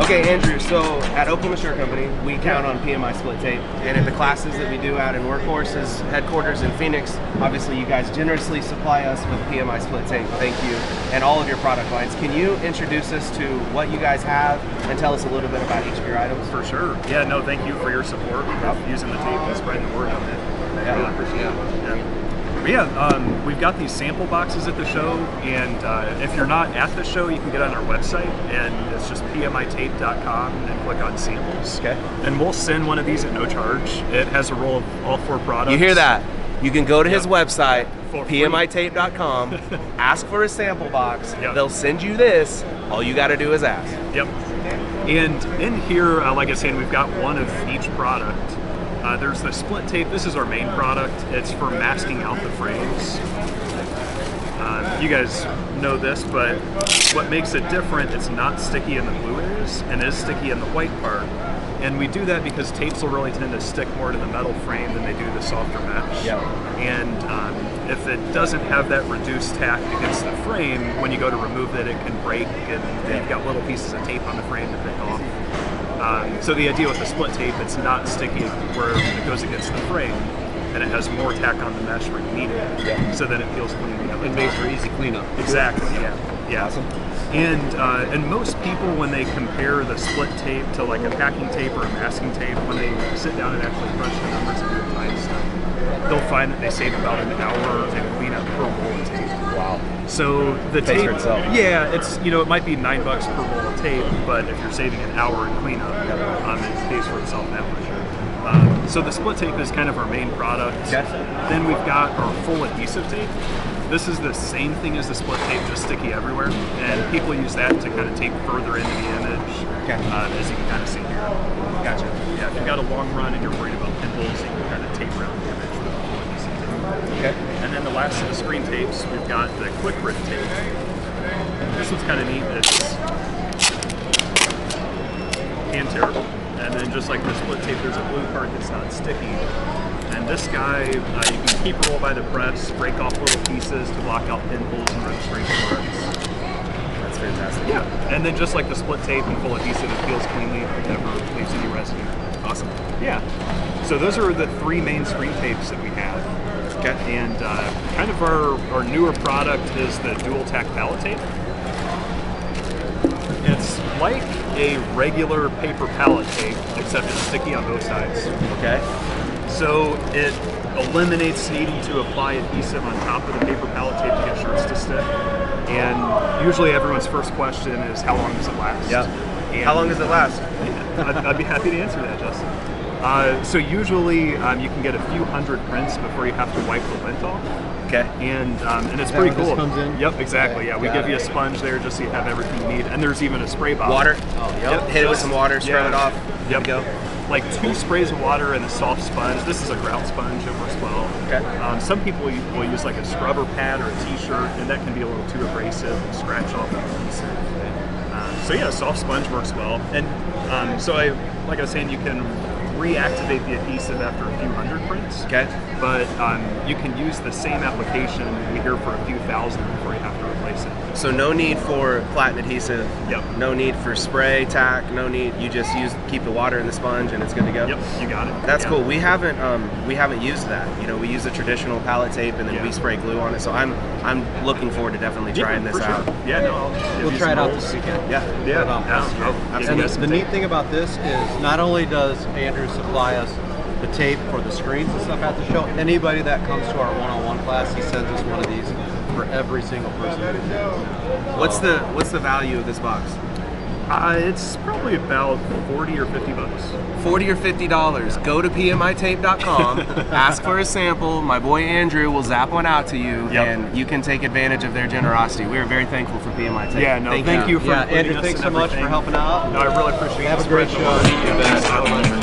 Okay, Andrew, so at Oklahoma Shirt Company, we count on PMI split tape, and at the classes that we do out in Workhorse's headquarters in Phoenix, obviously you guys generously supply us with PMI split tape, thank you, and all of your product lines. Can you introduce us to what you guys have and tell us a little bit about each of your items? For sure. Yeah, no, thank you for your support of using the tape and spreading the word on it. Yeah, really appreciate it. Yeah. But yeah, we've got these sample boxes at the show, and if you're not at the show, you can get on our website, and it's just PMITape.com, and click on samples. Okay. And we'll send one of these at no charge. It has a roll of all 4 products. You hear that? You can go to his website, For free. PMITape.com, ask for a sample box. Yep. They'll send you this. All you got to do is ask. Yep. And in here, like I said, we've got one of each product. There's the split tape. This is our main product. It's for masking out the frames. You guys know this, but what makes it different, it's not sticky in the blue areas and is sticky in the white part. And we do that because tapes will really tend to stick more to the metal frame than they do the softer mesh. Yeah. And if it doesn't have that reduced tack against the frame, when you go to remove it, it can break, and you've got little pieces of tape on the frame to pick off. So the idea with the split tape, it's not sticky where it goes against the frame, and it has more tack on the mesh where you need it, so that it feels clean. It makes for easy cleanup. Exactly. Yeah. Awesome. And most people, when they compare the split tape to like a packing tape or a masking tape, when they sit down and actually crunch the numbers and do the time stuff, they'll find that they save about an hour in cleanup per roll of tape. Wow. So the Pays tape, for itself. yeah, it's it might be $9 per roll of tape, but if you're saving an hour in cleanup, it pays for itself that much. So the split tape is kind of our main product. Okay. Then we've got our full adhesive tape. This is the same thing as the split tape, just sticky everywhere, and people use that to kind of tape further into the image, as you can kind of see here. Gotcha. Yeah, if you've got a long run and you're worried about pinholes, you can kind of tape around the image with the full adhesive tape. Okay. And then the last of the screen tapes, we've got the quick rip tape. This one's kind of neat. It's hand tear. And then just like the split tape, there's a blue part that's not sticky. And this guy, you can keep roll by the press, break off little pieces to block out pinholes and registration marks. That's fantastic. Yeah. And then just like the split tape and full adhesive, it peels cleanly, never leaves any residue. Awesome. Yeah. So those are the 3 main screen tapes that we have. Okay. And kind of our newer product is the dual tack palette tape. It's like a regular paper palette tape, except it's sticky on both sides. Okay. So it eliminates needing to apply adhesive on top of the paper palette tape to get shirts to stick. And usually everyone's first question is, how long does it last? Yeah. And How long does it last? I'd be happy to answer that, Justin. So usually you can get a few hundred prints before you have to wipe the lint off. Okay. And it's that pretty where this cool. comes in? Yep, exactly. Okay, Yeah, we got give it. you a sponge there just so you have everything you need. And there's even a spray bottle. Water. Oh, Yep. Hit it with some water, spread it off. Yep. Go. Like 2 sprays of water and a soft sponge. This is a grout sponge, it works well. Okay. Some people will use like a scrubber pad or a t-shirt, and that can be a little too abrasive and scratch off the adhesive. So yeah, soft sponge works well. And like I was saying, you can reactivate the adhesive after a few hundred prints. Okay. But you can use the same application here for a few thousand before you have to replace it. So no need for platen adhesive. Yep. No need for spray, tack. No need. You just keep the water in the sponge, and it's good to go. Yep, you got it. That's Yeah. cool. We haven't used that. We use the traditional palette tape, and then we spray glue on it. So I'm looking forward to definitely trying this for sure. out. Yeah, no, We'll try it out this weekend. Yeah. Yeah, Put on press. absolutely. And the neat thing about this is not only does Andrew supply us the tape for the screens and stuff at the show, anybody that comes to our one-on-one class, he sends us one of these for every single person. What's the value of this box? It's probably about $40 or $50. $40 or $50. Go to PMITape.com, ask for a sample. My boy Andrew will zap one out to you, and you can take advantage of their generosity. We are very thankful for PMI Tape. Yeah, no, thank you for Yeah, including Andrew, us thanks in so much for everything. helping out. No, I really appreciate it. Have a great show. Thanks.